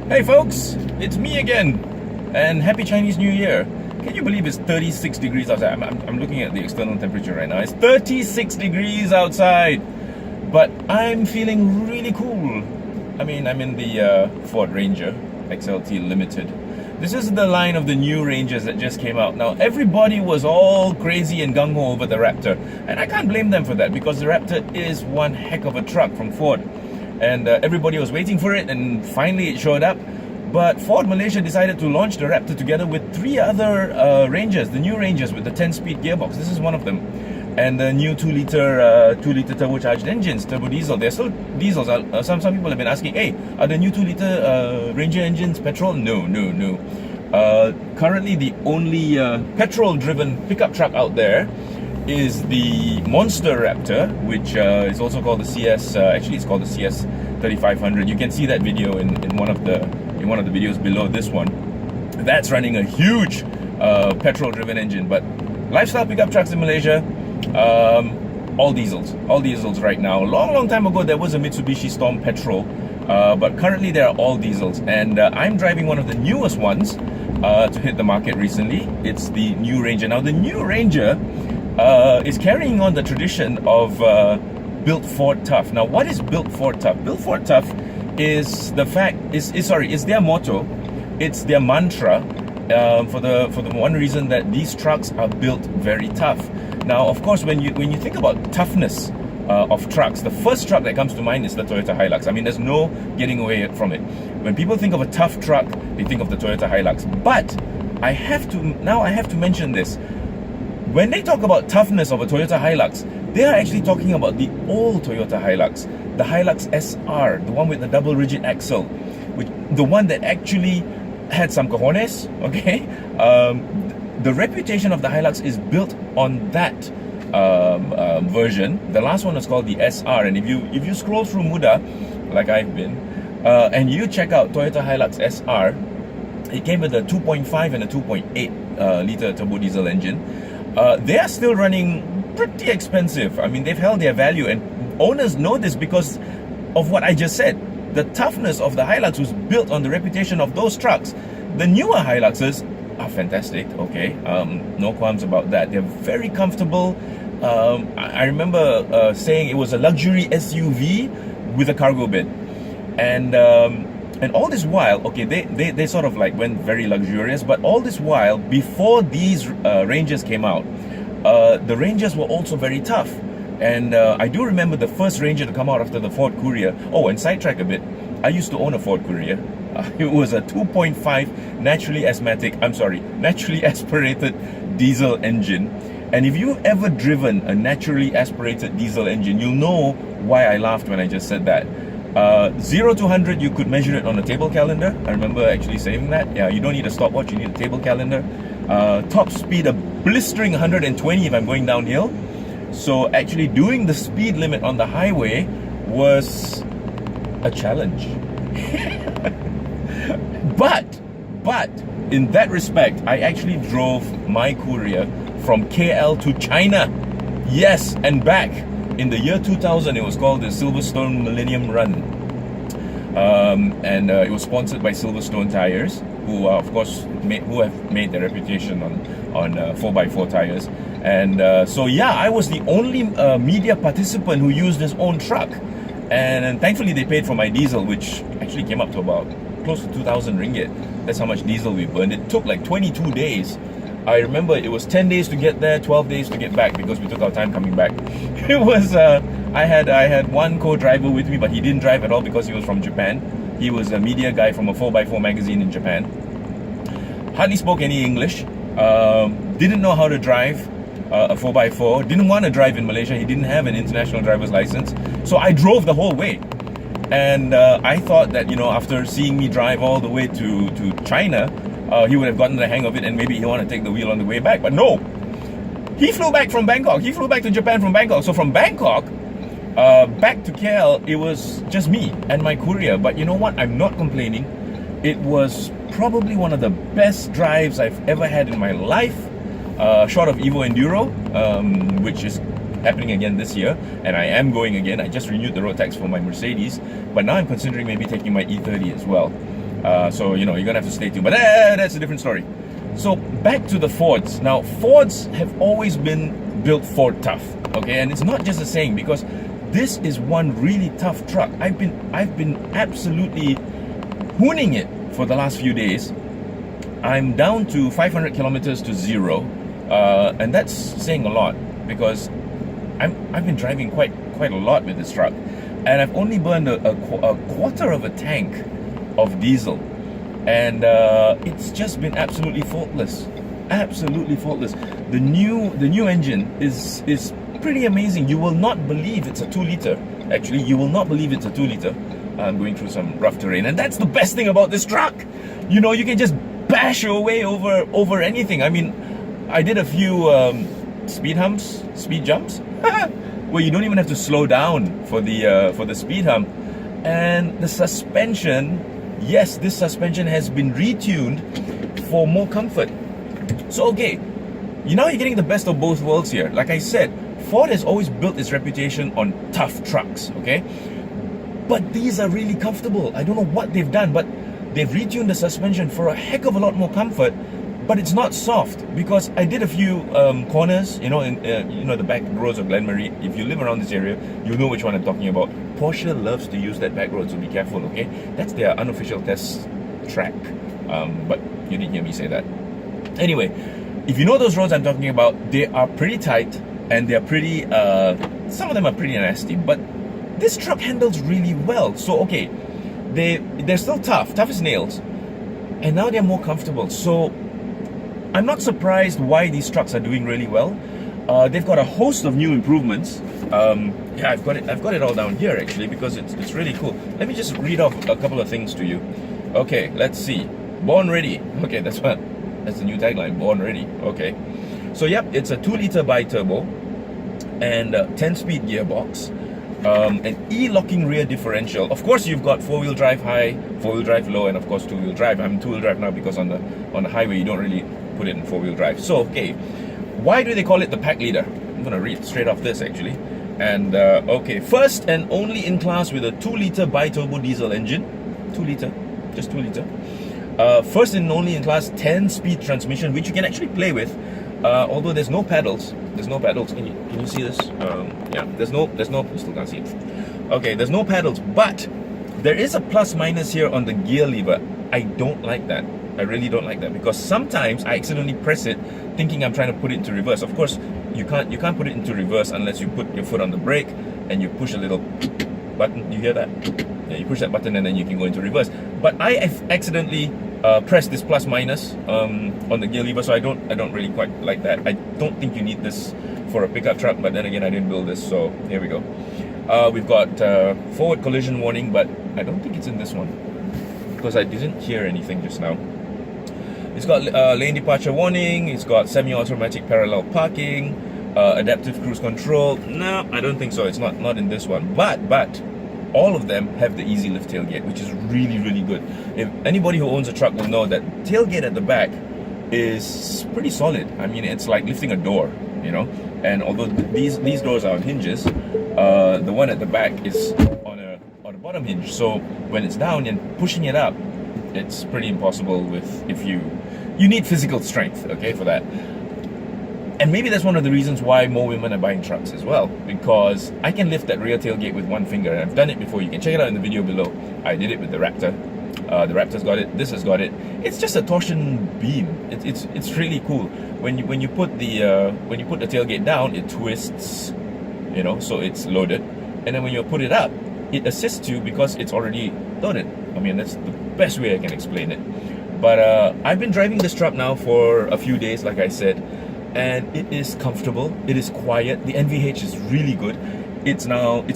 Hey folks, it's me again, and happy Chinese New Year. Can you believe it's 36 degrees outside? I'm looking at the external temperature right now. It's 36 degrees outside, but I'm feeling really cool. I mean, I'm in the Ford Ranger XLT Limited. This is the line of the new Rangers that just came out. Now, everybody was all crazy and gung-ho over the Raptor, and I can't blame them for that because the Raptor is one heck of a truck from Ford. And everybody was waiting for it, and finally it showed up. But Ford Malaysia decided to launch the Raptor together with 3 other Rangers, the new Rangers with the 10-speed gearbox. This is one of them. And the new 2-liter turbocharged engines, turbo diesel. They're still diesels. Some people have been asking, hey, are the new 2-liter Ranger engines petrol? No. Currently, the only petrol-driven pickup truck out there is the Monster Raptor, which is also called the CS. Actually, it's called the CS 3500. You can see that video in one of the videos below this one. That's running a huge petrol-driven engine. But lifestyle pickup trucks in Malaysia, all diesels right now. Long time ago, there was a Mitsubishi Storm petrol, but currently they are all diesels. And I'm driving one of the newest ones to hit the market recently. It's the new Ranger. Now, the new Ranger is carrying on the tradition of Built Ford Tough. Now, what is Built Ford Tough? Built Ford Tough is their motto. It's their mantra for the one reason that these trucks are built very tough. Now, of course, when you think about toughness of trucks, the first truck that comes to mind is the Toyota Hilux. I mean, there's no getting away from it. When people think of a tough truck, they think of the Toyota Hilux. But I have to mention this. When they talk about toughness of a Toyota Hilux, they are actually talking about the old Toyota Hilux, the Hilux SR, the one with the double rigid axle, the one that actually had some cojones, okay? The reputation of the Hilux is built on that version. The last one was called the SR, and if you scroll through Muda, like I've been, and you check out Toyota Hilux SR, it came with a 2.5 and a 2.8 liter turbo diesel engine. They are still running pretty expensive. I mean, they've held their value, and owners know this because of what I just said. The toughness of the Hilux was built on the reputation of those trucks. The newer Hiluxes are fantastic, okay? No qualms about that. They're very comfortable. I remember saying it was a luxury SUV with a cargo bed. And all this while, okay, they sort of like went very luxurious, but all this while, before these Rangers came out, the Rangers were also very tough. And I do remember the first Ranger to come out after the Ford Courier. Oh, and sidetrack a bit, I used to own a Ford Courier. It was a 2.5 naturally aspirated diesel engine. And if you've ever driven a naturally aspirated diesel engine, you'll know why I laughed when I just said that. 0 to 100, you could measure it on a table calendar. I remember actually saying that. Yeah, you don't need a stopwatch, you need a table calendar. Top speed, a blistering 120 if I'm going downhill. So actually doing the speed limit on the highway was a challenge. But in that respect, I actually drove my Courier from KL to China. Yes, and back. In the year 2000, it was called the Silverstone Millennium Run. And it was sponsored by Silverstone Tires, who of course have made their reputation on 4x4 tires. And so yeah, I was the only media participant who used his own truck. And thankfully they paid for my diesel, which actually came up to about close to 2,000 ringgit. That's how much diesel we burned. It took like 22 days. I remember it was 10 days to get there, 12 days to get back because we took our time coming back. It was, I had one co-driver with me, but he didn't drive at all because he was from Japan. He was a media guy from a 4x4 magazine in Japan. Hardly spoke any English. Didn't know how to drive a 4x4. Didn't want to drive in Malaysia. He didn't have an international driver's license. So I drove the whole way. And I thought that, after seeing me drive all the way to China, he would have gotten the hang of it and maybe he wanted to take the wheel on the way back. But no, he flew back from Bangkok. He flew back to Japan from Bangkok. So from Bangkok back to KL, it was just me and my Courier. But you know what? I'm not complaining. It was probably one of the best drives I've ever had in my life, short of Evo Enduro, which is happening again this year, and I am going again. I just renewed the road tax for my Mercedes, but now I'm considering maybe taking my E30 as well. So you know, you're gonna have to stay tuned. But that's a different story. So back to the Fords. Now, Fords have always been built Ford tough, okay? And it's not just a saying, because this is one really tough truck. I've been absolutely hooning it for the last few days. I'm down to 500 kilometers to 0, and that's saying a lot, because I've been driving quite a lot with this truck, and I've only burned a quarter of a tank of diesel. And it's just been absolutely faultless, absolutely faultless. The new engine is pretty amazing. You will not believe it's a 2-liter. Actually, you will not believe it's a 2-liter. I'm going through some rough terrain, and that's the best thing about this truck. You know, you can just bash your way over anything. I mean, I did a few speed jumps, where you don't even have to slow down for the speed hump, and the suspension. Yes, this suspension has been retuned for more comfort. So okay, you're getting the best of both worlds here. Like I said, Ford has always built its reputation on tough trucks, okay? But these are really comfortable. I don't know what they've done, but they've retuned the suspension for a heck of a lot more comfort. But it's not soft, because I did a few corners, in the back roads of Glenmarie. If you live around this area, you know which one I'm talking about. Porsche loves to use that back road, so be careful, okay? That's their unofficial test track, but you didn't hear me say that. Anyway, if you know those roads I'm talking about, they are pretty tight, and they're pretty, some of them are pretty nasty, but this truck handles really well. So okay, they're still tough as nails, and now they're more comfortable. So I'm not surprised why these trucks are doing really well. They've got a host of new improvements. Yeah, I've got it all down here actually, because it's really cool. Let me just read off a couple of things to you. Okay, let's see. Born ready. Okay, that's the new tagline. Born ready. Okay. So yep, it's a 2-liter bi-turbo and 10-speed gearbox. An e-locking rear differential. Of course, you've got 4-wheel drive high, 4-wheel drive low, and of course 2-wheel drive. I'm 2-wheel drive now because on the highway you don't really put it in 4-wheel drive. So okay, why do they call it the pack leader? I'm gonna read straight off this actually. And okay, first and only in class with a 2-liter bi-turbo diesel engine. 2-liter, just 2-liter. First and only in class 10-speed transmission, which you can actually play with. Although there's no pedals. Can you see this? Yeah, there's no, you still can't see it. Okay, there's no pedals, but there is a plus minus here on the gear lever. I don't like that. I really don't like that, because sometimes I accidentally press it thinking I'm trying to put it into reverse. Of course, you can't put it into reverse unless you put your foot on the brake and you push a little button. You hear that? Yeah, you push that button and then you can go into reverse. But I accidentally pressed this plus minus on the gear lever, so I don't really quite like that. I don't think you need this for a pickup truck, but then again, I didn't build this, so here we go. We've got forward collision warning, but I don't think it's in this one, because I didn't hear anything just now. It's got lane departure warning, it's got semi-automatic parallel parking, adaptive cruise control. No, I don't think so. It's not in this one. But all of them have the easy lift tailgate, which is really, really good. If anybody who owns a truck will know that tailgate at the back is pretty solid. I mean, it's like lifting a door, And although these doors are on hinges, the one at the back is on a bottom hinge. So when it's down and pushing it up, it's pretty impossible if you need physical strength, okay, for that. And maybe that's one of the reasons why more women are buying trucks as well, because I can lift that rear tailgate with one finger, and I've done it before. You can check it out in the video below. I did it with the Raptor. The Raptor's got it. This has got it. It's just a torsion beam. It's really cool. When you put the tailgate down, it twists, so it's loaded, and then when you put it up, it assists you because it's already loaded. I mean, that's the best way I can explain it. But I've been driving this truck now for a few days, like I said, and it is comfortable, it is quiet, the NVH is really good. It's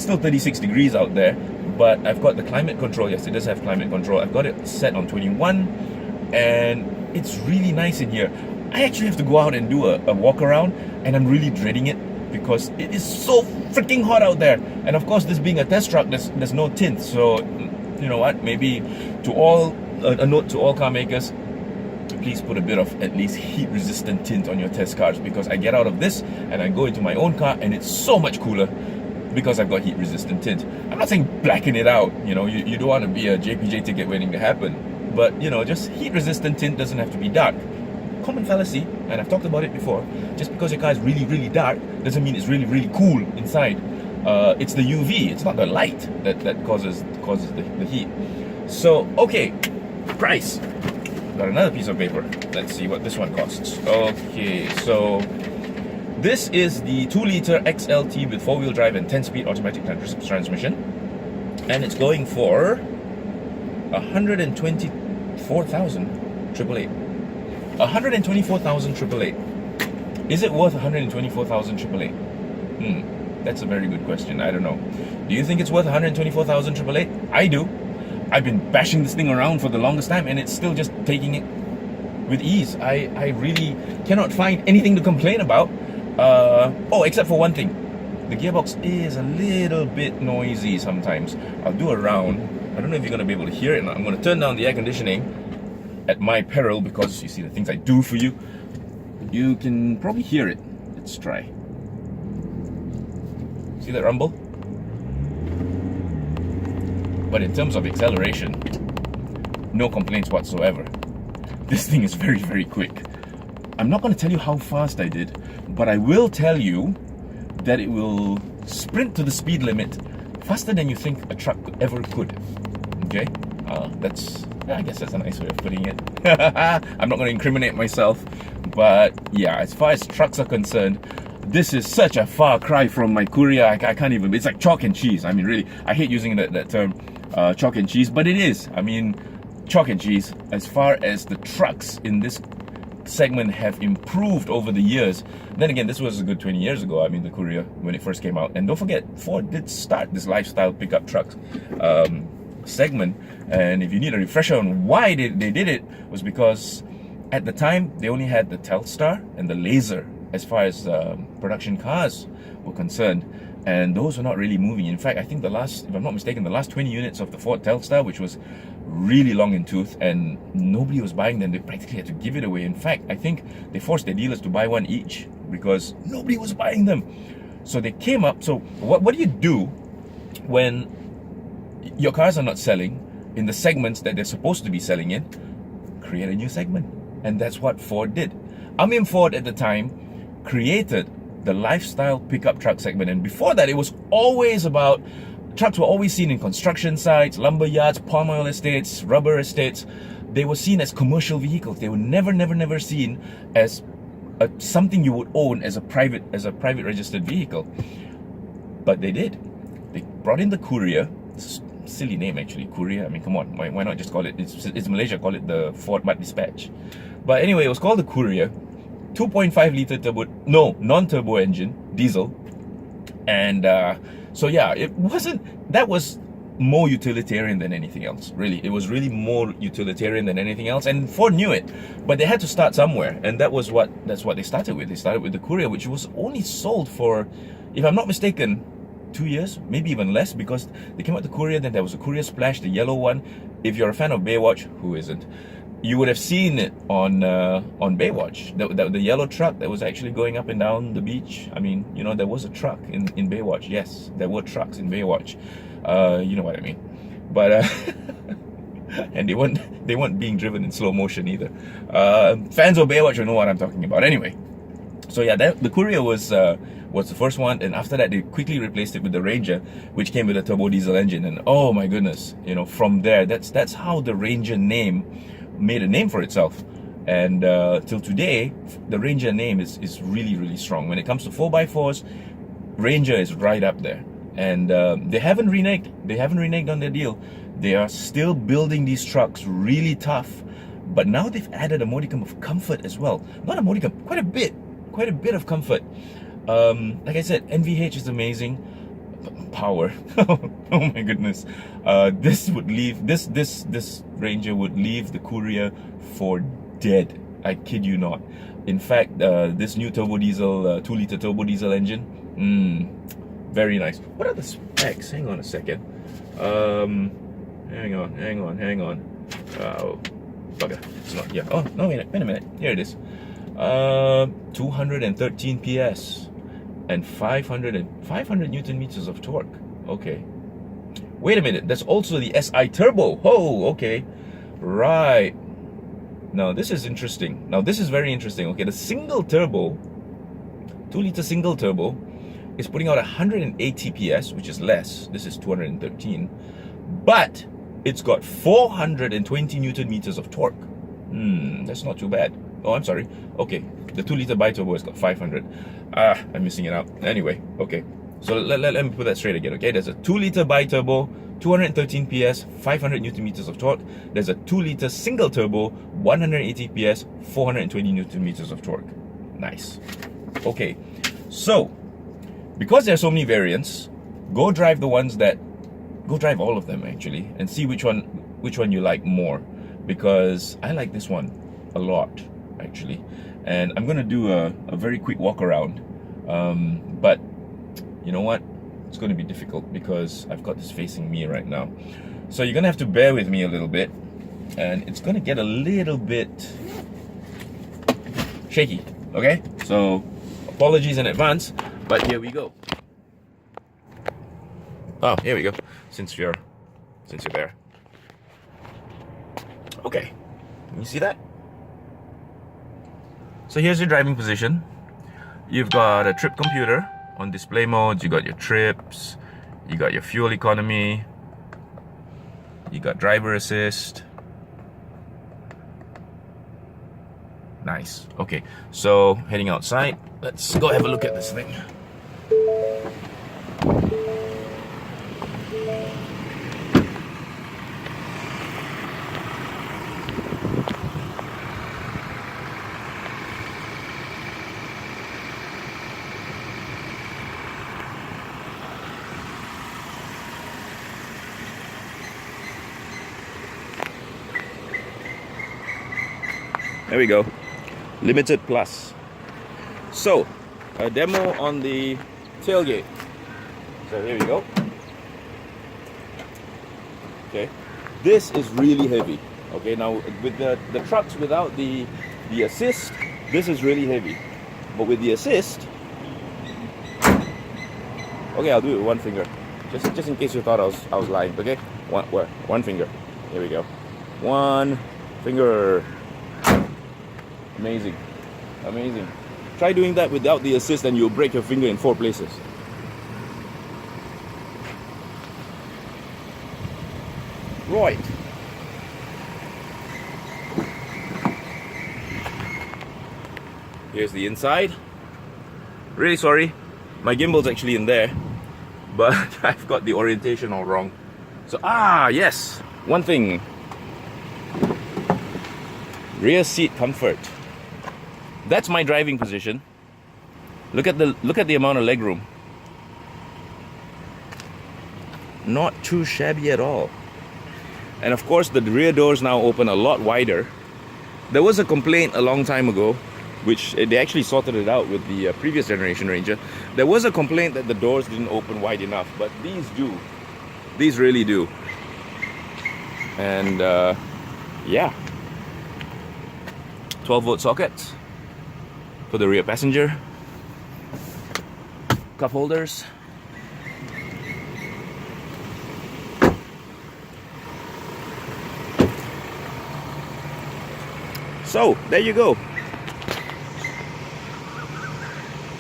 still 36 degrees out there, but I've got the climate control. Yes, it does have climate control. I've got it set on 21, and it's really nice in here. I actually have to go out and do a walk around, and I'm really dreading it because it is so freaking hot out there. And of course, this being a test truck, there's no tint, so you know what, maybe a note to all car makers, please put a bit of at least heat resistant tint on your test cars, because I get out of this and I go into my own car and it's so much cooler because I've got heat resistant tint. I'm not saying blacken it out, you don't want to be a JPJ ticket waiting to happen, but you know, just heat resistant tint doesn't have to be dark. Common fallacy, and I've talked about it before. Just because your car is really, really dark doesn't mean it's really, really cool inside. It's the UV, it's not the light that causes the heat. So, okay, price. Got another piece of paper. Let's see what this one costs. Okay, so this is the 2-liter XLT with 4-wheel drive and 10-speed automatic transmission, and it's going for 124,000 triple eight. 124,000 triple eight. Is it worth 124,000 triple eight? That's a very good question. I don't know. Do you think it's worth 124,000 triple eight? I do. I've been bashing this thing around for the longest time, and it's still just taking it with ease. I really cannot find anything to complain about. Oh, except for one thing. The gearbox is a little bit noisy sometimes. I'll do a round. I don't know if you're going to be able to hear it now. I'm going to turn down the air conditioning at my peril, because you see the things I do for you. You can probably hear it. Let's try. See that rumble? But in terms of acceleration, no complaints whatsoever. This thing is very, very quick. I'm not going to tell you how fast I did, but I will tell you that it will sprint to the speed limit faster than you think a truck ever could. Okay? I guess that's a nice way of putting it. I'm not going to incriminate myself, but yeah, as far as trucks are concerned, this is such a far cry from my Courier. I can't even, it's like chalk and cheese. I mean, really, I hate using that term, chalk and cheese, but it is. I mean, chalk and cheese as far as the trucks in this segment have improved over the years. Then again, this was a good 20 years ago. I mean, the Courier, when it first came out. And don't forget, Ford did start this lifestyle pickup trucks segment. And if you need a refresher on why they did it, was because at the time they only had the Telstar and the Laser as far as production cars were concerned, and those were not really moving. In fact, I think the last, if I'm not mistaken, the last 20 units of the Ford Telstar, which was really long in tooth and nobody was buying them, they practically had to give it away. In fact, I think they forced their dealers to buy one each because nobody was buying them. So they came up. So what do you do when your cars are not selling in the segments that they're supposed to be selling in? Create a new segment. And that's what Ford did. Ford at the time created the lifestyle pickup truck segment, and before that it was always about, trucks were always seen in construction sites, lumber yards, palm oil estates, rubber estates. They were seen as commercial vehicles. They were never seen as something you would own as a private registered vehicle. But they did. They brought in the Courier. Silly name actually, Courier. I mean, come on, why not just call it, it's Malaysia, call it the Ford Mud Dispatch. But anyway, it was called the Courier. 2.5 liter turbo, no, non-turbo engine, diesel. And so yeah, that was more utilitarian than anything else, really. It was really more utilitarian than anything else, and Ford knew it. But they had to start somewhere, and that's what they started with. They started with the Courier, which was only sold for, if I'm not mistaken, 2 years, maybe even less, because they came out the Courier, then there was a Courier Splash, the yellow one. If you're a fan of Baywatch, who isn't? You would have seen it on Baywatch, the yellow truck that was actually going up and down the beach. I mean, you know, there was a truck in Baywatch. Yes, there were trucks in Baywatch. You know what I mean. But and they weren't being driven in slow motion either. Fans of Baywatch will know what I'm talking about. Anyway, so yeah, the Courier was the first one, and after that they quickly replaced it with the Ranger, which came with a turbo diesel engine. And oh my goodness, you know, from there, that's how the Ranger name made a name for itself. And till today, the Ranger name is really strong. When it comes to 4x4s, Ranger is right up there. And they haven't reneged on their deal. They are still building these trucks really tough, but now they've added a modicum of comfort as well. Not a modicum, quite a bit of comfort. Like I said, NVH is amazing. Power, oh my goodness. This Ranger would leave the Courier for dead. I kid you not. In fact, this new turbo diesel, 2-liter turbo diesel engine, very nice. What are the specs? Hang on a second. Hang on. Bugger. It's not here. Oh no, wait a minute. Here it is. 213 PS. And 500 Newton meters of torque. Okay. Wait a minute. That's also the SI Turbo. Oh, okay. Right. Now this is interesting. Now this is very interesting. Okay, the single turbo, 2-liter single turbo, is putting out 180 PS, which is less. This is 213. But it's got 420 Newton meters of torque. That's not too bad. Oh, I'm sorry. Okay, the 2-liter bi-turbo has got 500. I'm missing it out. Anyway, okay. So let me put that straight again, okay? There's a 2-liter bi-turbo, 213 PS, 500 Newton meters of torque. There's a 2-liter single turbo, 180 PS, 420 Newton meters of torque. Nice. Okay, so because there are so many variants, go drive all of them actually, and see which one you like more. Because I like this one a lot actually, and I'm gonna do a very quick walk around. But you know what? It's going to be difficult because I've got this facing me right now. So you're going to have to bear with me a little bit, and it's going to get a little bit shaky, okay? So apologies in advance, but here we go. Oh, here we go. Since you're there. Okay. You see that? So here's your driving position. You've got a trip computer. On display modes, you got your trips, you got your fuel economy, you got driver assist. Nice. Okay, so heading outside, let's go have a look at this thing. There we go. Limited Plus. So, a demo on the tailgate. So here we go. Okay. This is really heavy. Okay, now with the trucks without the assist, this is really heavy. But with the assist, okay, I'll do it with one finger. Just in case you thought I was lying, okay? One finger. Here we go. One finger. Amazing. Amazing. Try doing that without the assist and you'll break your finger in 4 places. Right. Here's the inside. Really sorry, my gimbal's actually in there, but I've got the orientation all wrong. So, yes, one thing. Rear seat comfort. That's my driving position. Look at the amount of legroom. Not too shabby at all. And of course the rear doors now open a lot wider. There was a complaint a long time ago, which they actually sorted it out with the previous generation Ranger. There was a complaint that the doors didn't open wide enough, but these do. These really do. And yeah. 12-volt sockets for the rear passenger. Cup holders. So, there you go.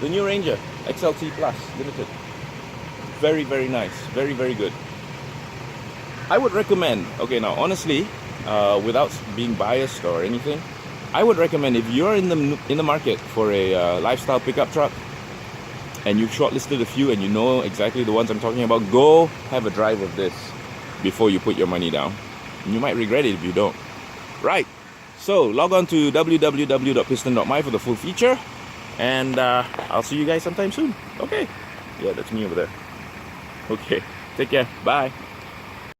The new Ranger XLT Plus Limited. Very, very nice. Very, very good. I would recommend, okay, now honestly, without being biased or anything, I would recommend if you're in the market for a lifestyle pickup truck and you've shortlisted a few and you know exactly the ones I'm talking about, go have a drive of this before you put your money down. You might regret it if you don't. Right. So log on to www.piston.my for the full feature, and I'll see you guys sometime soon. Okay. Yeah, that's me over there. Okay. Take care. Bye.